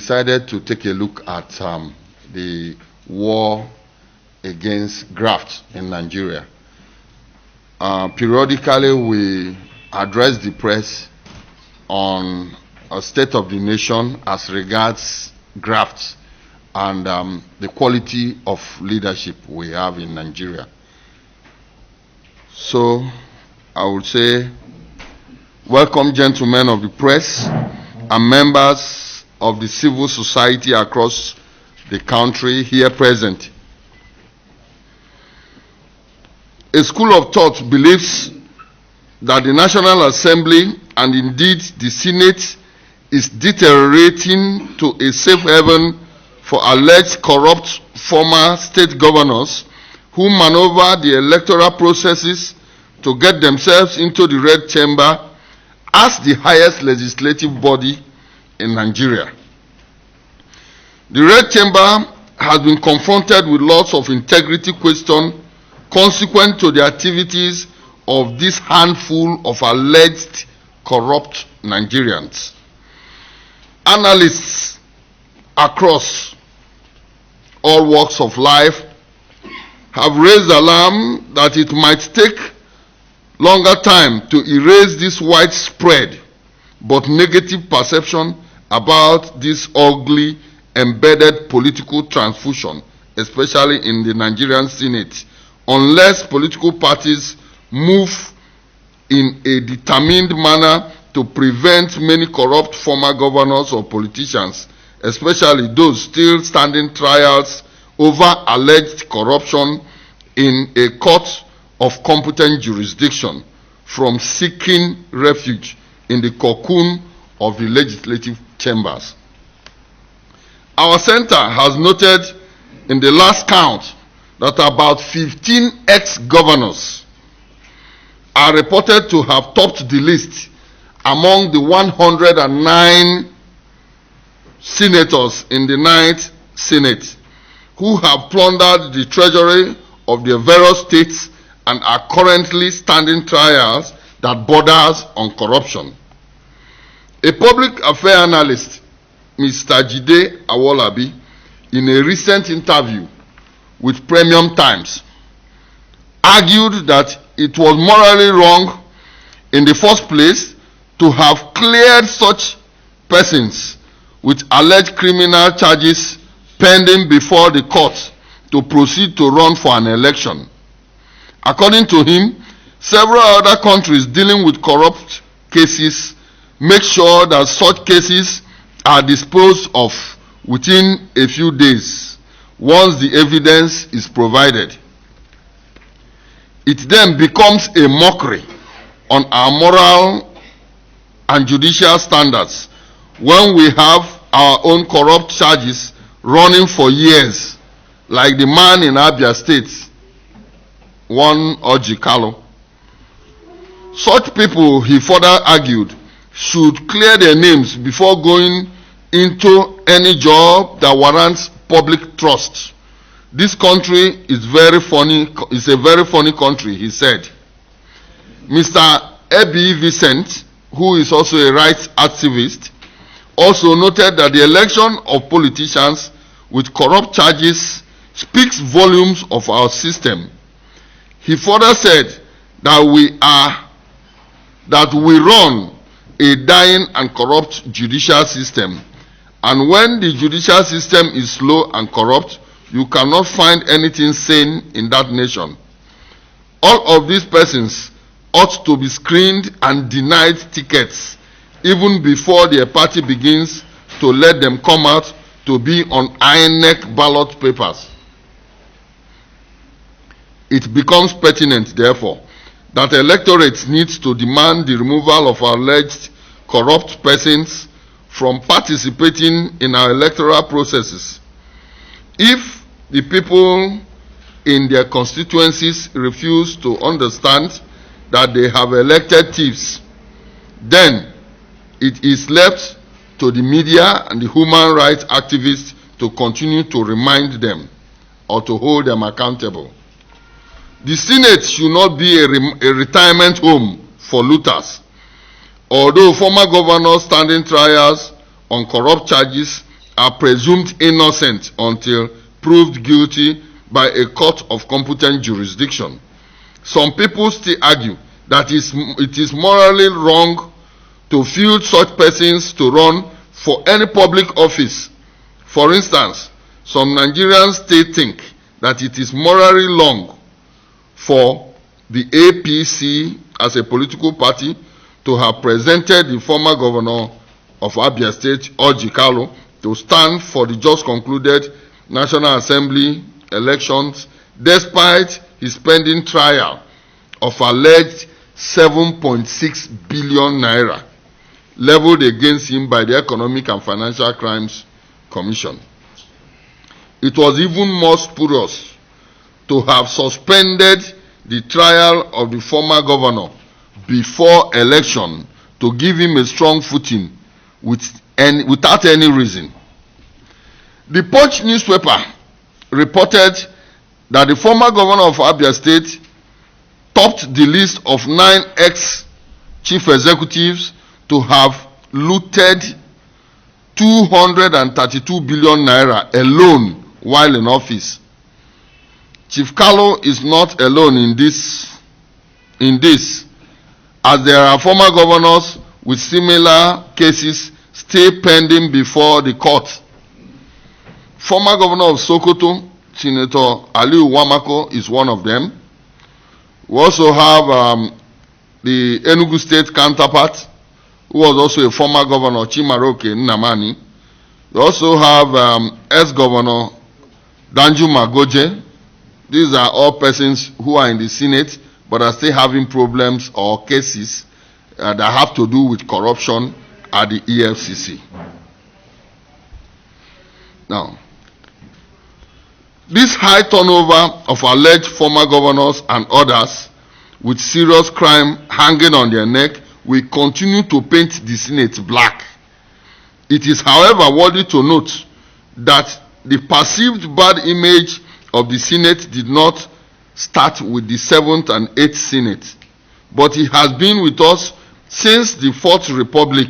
decided to take a look at the war against graft in Nigeria. Periodically, we address the press on a state of the nation as regards graft and the quality of leadership we have in Nigeria. So, I would say, welcome, gentlemen of the press and members of the civil society across the country here present. A school of thought believes that the National Assembly and indeed the Senate is deteriorating to a safe haven for alleged corrupt former state governors who maneuver the electoral processes to get themselves into the red chamber as the highest legislative body in Nigeria. The red chamber has been confronted with lots of integrity questions consequent to the activities of this handful of alleged corrupt Nigerians. Analysts across all walks of life have raised alarm that it might take longer time to erase this widespread but negative perception about this ugly embedded political transfusion, especially in the Nigerian Senate, unless political parties move in a determined manner to prevent many corrupt former governors or politicians, especially those still standing trials over alleged corruption in a court of competent jurisdiction, from seeking refuge in the cocoon of the legislative chambers. Our center has noted in the last count that about 15 ex-governors are reported to have topped the list among the 109 senators in the 9th Senate who have plundered the treasury of their various states and are currently standing trials that borders on corruption. A public affairs analyst, Mr. Jide Awolabi, in a recent interview with Premium Times, argued that it was morally wrong in the first place to have cleared such persons with alleged criminal charges pending before the court to proceed to run for an election. According to him, several other countries dealing with corrupt cases make sure that such cases are disposed of within a few days once the evidence is provided. It then becomes a mockery on our moral and judicial standards when we have our own corrupt charges running for years, like the man in Abia State, one Orji Kalu. Such people, he further argued, should clear their names before going into any job that warrants public trust. This country is very funny. It's a very funny country, he said. Mr. Ebi Vincent, who is also a rights activist, also noted that the election of politicians with corrupt charges speaks volumes of our system. He further said that we run a dying and corrupt judicial system, and when the judicial system is slow and corrupt, you cannot find anything sane in that nation. All of these persons ought to be screened and denied tickets even before their party begins to let them come out to be on INEC ballot papers. It becomes pertinent, therefore, that electorates need to demand the removal of alleged corrupt persons from participating in our electoral processes. If the people in their constituencies refuse to understand that they have elected thieves, then it is left to the media and the human rights activists to continue to remind them or to hold them accountable. The Senate should not be a retirement home for looters. Although former governors standing trials on corrupt charges are presumed innocent until proved guilty by a court of competent jurisdiction. Some people still argue that it is morally wrong to field such persons to run for any public office. For instance, some Nigerians still think that it is morally wrong for the APC as a political party to have presented the former governor of Abia State, Orji Kalu, to stand for the just concluded National Assembly elections despite his pending trial of alleged 7.6 billion naira leveled against him by the Economic and Financial Crimes Commission. It was even more spurious to have suspended the trial of the former governor before election to give him a strong footing without any reason. The Punch newspaper reported that the former governor of Abia State topped the list of 9 ex-chief executives to have looted 232 billion naira alone while in office. Chief Kalu is not alone in this, as there are former governors with similar cases still pending before the court. Former governor of Sokoto, Senator Aliu Wamako, is one of them. We also have the Enugu State counterpart, who was also a former governor, Chimaroke Nnamani. We also have ex-governor Danju Magoje. These are all persons who are in the Senate but are still having problems or cases that have to do with corruption at the EFCC. Now, this high turnover of alleged former governors and others with serious crime hanging on their neck will continue to paint the Senate black. It is, however, worthy to note that the perceived bad image of the Senate did not start with the 7th and 8th Senate, but it has been with us since the 4th Republic.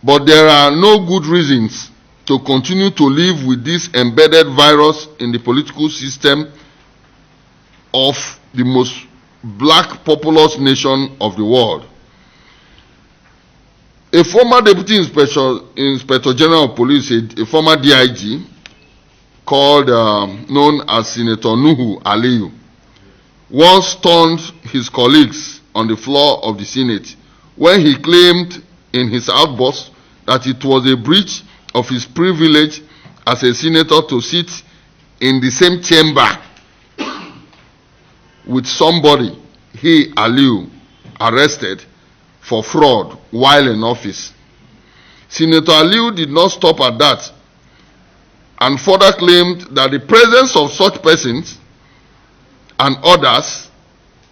But there are no good reasons to continue to live with this embedded virus in the political system of the most black populous nation of the world. A former Deputy Inspector General of Police, a former DIG, known as Senator Nuhu Aliyu, once stunned his colleagues on the floor of the Senate when he claimed in his outburst that it was a breach of his privilege as a senator to sit in the same chamber with somebody he, Aliyu, arrested for fraud while in office. Senator Aliyu did not stop at that and further claimed that the presence of such persons and others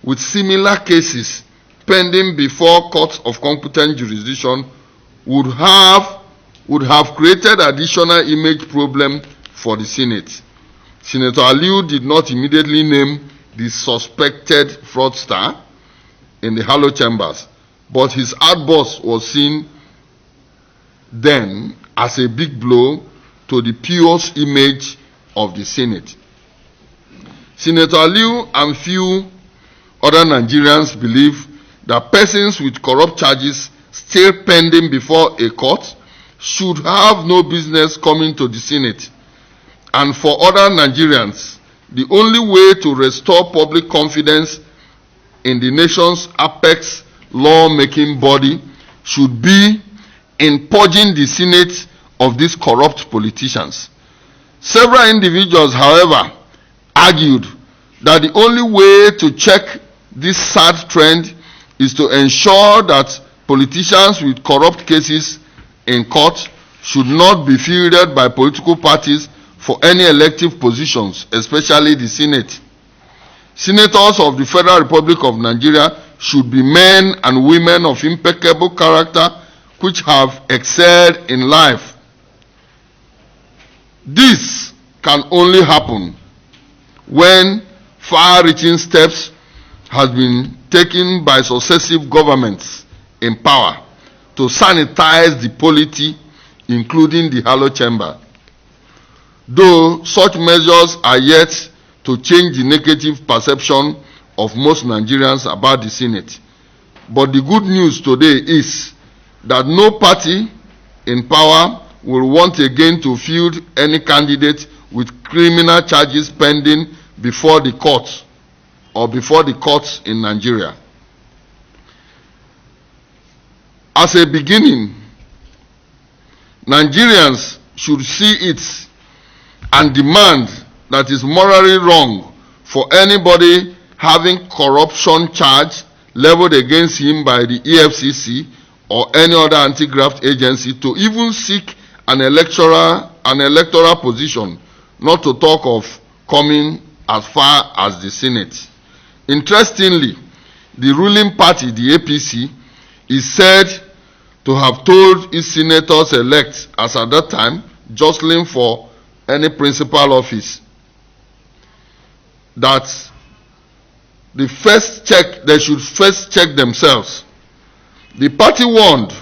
with similar cases pending before courts of competent jurisdiction would have created additional image problem for the Senate. Senator Aliyu did not immediately name the suspected fraudster in the hollow chambers, but his outburst was seen then as a big blow to the pious image of the Senate. Senator Aliyu and few other Nigerians believe that persons with corrupt charges still pending before a court should have no business coming to the Senate. And for other Nigerians, the only way to restore public confidence in the nation's apex law-making body should be in purging the Senate of these corrupt politicians. Several individuals, however, argued that the only way to check this sad trend is to ensure that politicians with corrupt cases in court should not be fielded by political parties for any elective positions, especially the Senate. Senators of the Federal Republic of Nigeria should be men and women of impeccable character which have excelled in life. This can only happen when far-reaching steps have been taken by successive governments in power to sanitize the polity, including the Hollow Chamber. Though such measures are yet to change the negative perception of most Nigerians about the Senate. But the good news today is that no party in power will want again to field any candidate with criminal charges pending before the courts or before the courts in Nigeria. As a beginning, Nigerians should see it and demand that it is morally wrong for anybody having corruption charge leveled against him by the EFCC or any other anti-graft agency to even seek an electoral position, not to talk of coming as far as the Senate. Interestingly, the ruling party, the APC, is said to have told its senators-elect, as at that time, jostling for any principal office, that they should first check themselves. The party warned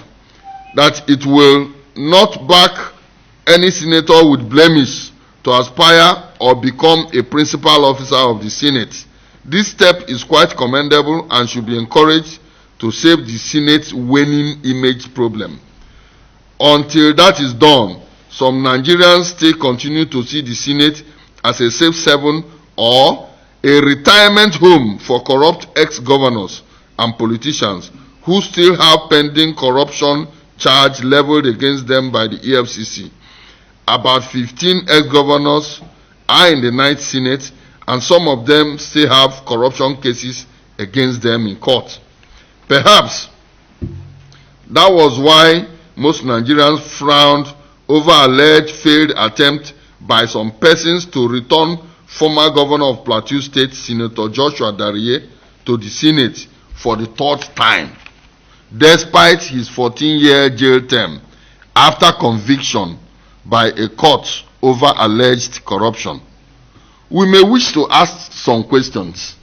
that it will not back any senator with blemish to aspire or become a principal officer of the Senate. This step is quite commendable and should be encouraged to save the Senate's waning image problem. Until that is done, some Nigerians still continue to see the Senate as a safe haven or a retirement home for corrupt ex-governors and politicians who still have pending corruption charge leveled against them by the EFCC. About 15 ex-governors are in the 9th Senate, and some of them still have corruption cases against them in court. Perhaps that was why most Nigerians frowned over alleged failed attempt by some persons to return former governor of Plateau State, Senator Joshua Dariye, to the Senate for the 3rd time, despite his 14-year jail term after conviction by a court over alleged corruption. We may wish to ask some questions.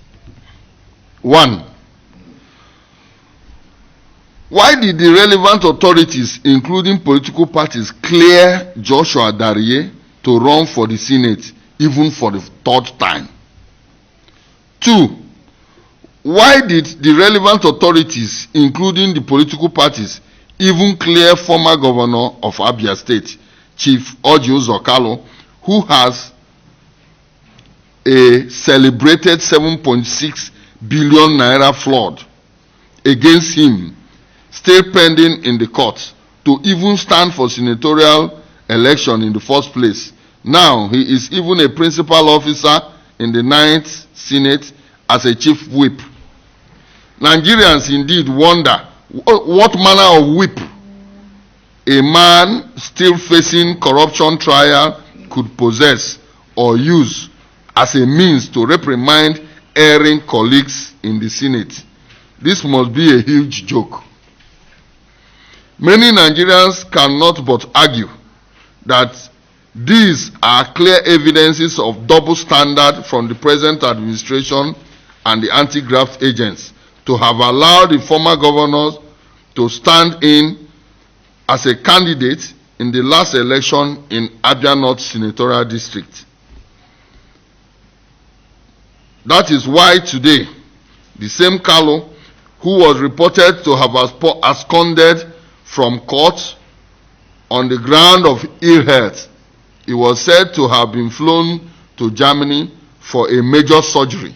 1. Why did the relevant authorities, including political parties, clear Joshua Dariye to run for the Senate even for the 3rd time? 2. Why did the relevant authorities, including the political parties, even clear former governor of Abia State, Chief Orji Uzor Kalu, who has a celebrated 7.6 billion naira flood against him, still pending in the court, to even stand for senatorial election in the first place? Now he is even a principal officer in the 9th Senate as a chief whip. Nigerians indeed wonder what manner of whip a man still facing corruption trial could possess or use as a means to reprimand erring colleagues in the Senate. This must be a huge joke. Many Nigerians cannot but argue that these are clear evidences of double standard from the present administration and the anti-graft agents to have allowed the former governors to stand in as a candidate in the last election in Abia North Senatorial District. That is why today, the same Kalu, who was reported to have absconded from court on the ground of ill health, he was said to have been flown to Germany for a major surgery.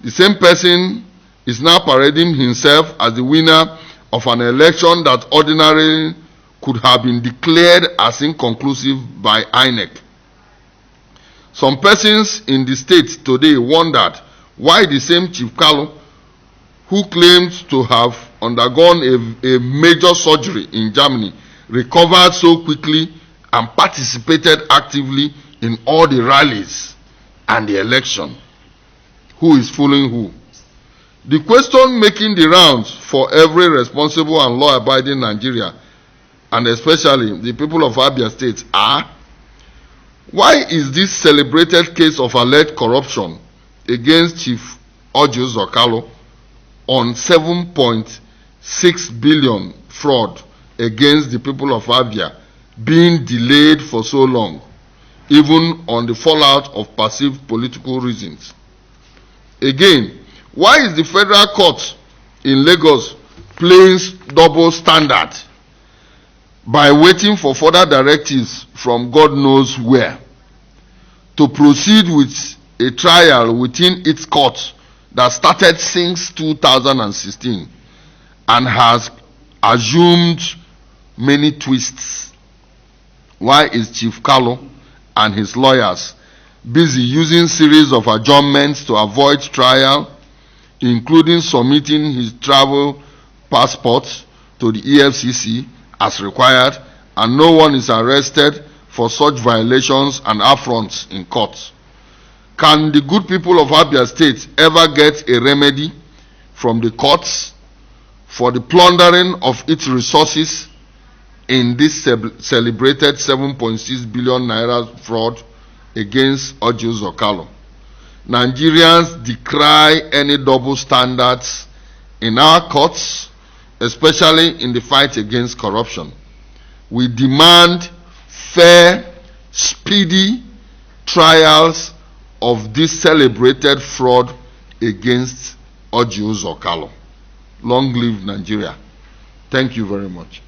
The same person is now parading himself as the winner of an election that ordinarily could have been declared as inconclusive by INEC. Some persons in the state today wondered why the same Chief Kalu, who claimed to have undergone a major surgery in Germany, recovered so quickly and participated actively in all the rallies and the election. Who is fooling who? The question making the rounds for every responsible and law-abiding Nigeria, and especially the people of Abia State, are: why is this celebrated case of alleged corruption against Chief Orji Uzor Kalu on 7.6 6 billion fraud against the people of Abia being delayed for so long, even on the fallout of perceived political reasons? Again, why is the federal court in Lagos playing double standard by waiting for further directives from God knows where to proceed with a trial within its court that started since 2016 and has assumed many twists? Why is Chief Carlo and his lawyers busy using series of adjournments to avoid trial, including submitting his travel passport to the EFCC as required, and no one is arrested for such violations and affronts in court? Can the good people of Abia State ever get a remedy from the courts for the plundering of its resources in this celebrated 7.6 billion naira fraud against Orji Uzor Kalu? Nigerians decry any double standards in our courts, especially in the fight against corruption. We demand fair, speedy trials of this celebrated fraud against Orji Uzor Kalu. Long live Nigeria. Thank you very much.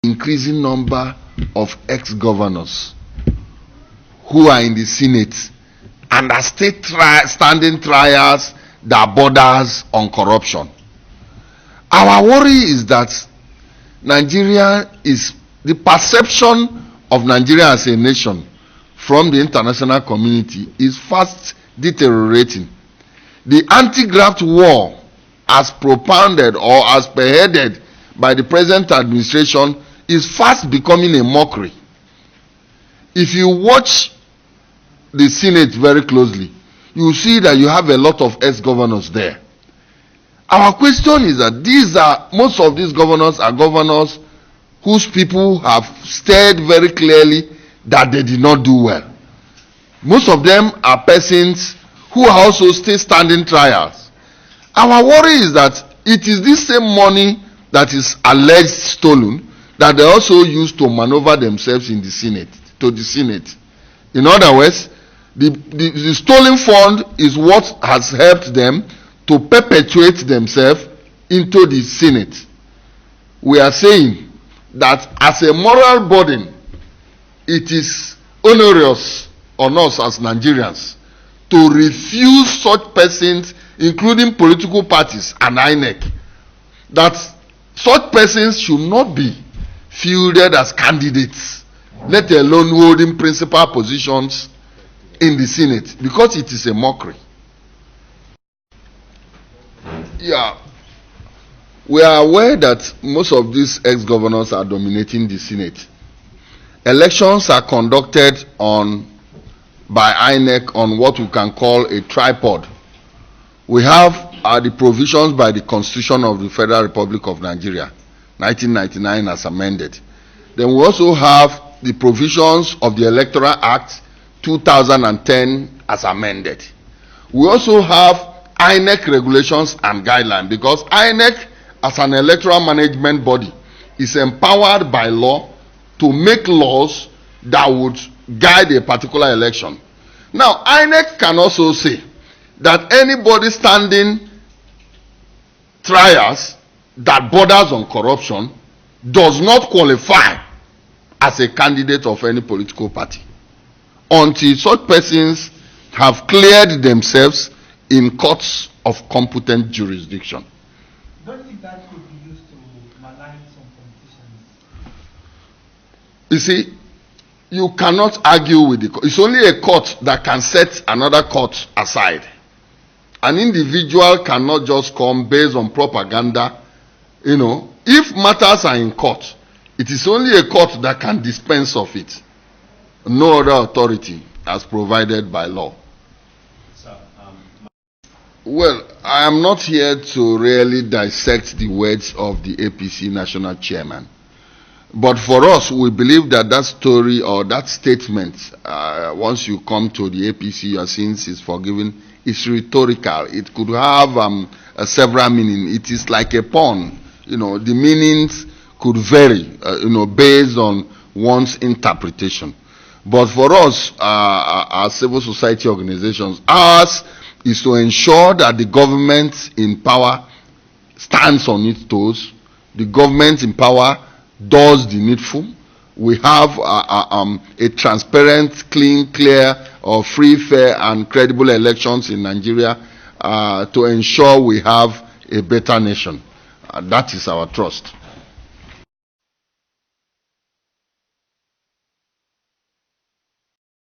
Increasing number of ex-governors who are in the Senate and are state standing trials that borders on corruption. Our worry is that Nigeria is, the perception of Nigeria as a nation from the international community is fast deteriorating. The anti-graft war as propounded or as spearheaded by the present administration is fast becoming a mockery. If you watch the Senate very closely, you see that you have a lot of ex-governors there. Our question is that most of these governors are governors whose people have stated very clearly that they did not do well. Most of them are persons who are also still standing trials. Our worry is that it is this same money that is alleged stolen that they also use to maneuver themselves in the Senate, to the Senate. In other words, the stolen fund is what has helped them to perpetuate themselves into the Senate. We are saying that as a moral burden, it is onerous on us as Nigerians to refuse such persons, including political parties and INEC, that such persons should not be fielded as candidates, let alone holding principal positions in the Senate, because it is a mockery. Yeah, we are aware that most of these ex-governors are dominating the Senate. Elections are conducted by INEC on what we can call a tripod. We have the provisions by the Constitution of the Federal Republic of Nigeria, 1999 as amended. Then we also have the provisions of the Electoral Act, 2010 as amended. We also have INEC regulations and guidelines, because INEC as an electoral management body is empowered by law to make laws that would guide a particular election. Now, INEC can also say that anybody standing trials that borders on corruption does not qualify as a candidate of any political party until such persons have cleared themselves in courts of competent jurisdiction. Don't you think that could be used to malign some politicians? You see, you cannot argue with the court. It's only a court that can set another court aside. An individual cannot just come based on propaganda. If matters are in court, it is only a court that can dispense of it. No other authority as provided by law. Well, I am not here to really dissect the words of the APC national chairman. But for us, we believe that that story or that statement, once you come to the APC, your sins is forgiven, is rhetorical. It could have several meanings. It is like a pawn the meanings could vary, based on one's interpretation. But for us, as civil society organizations, ours is to ensure that the government in power stands on its toes, the government in power does the needful. We have a transparent, clean, clear, or free, fair, and credible elections in Nigeria to ensure we have a better nation. That is our trust.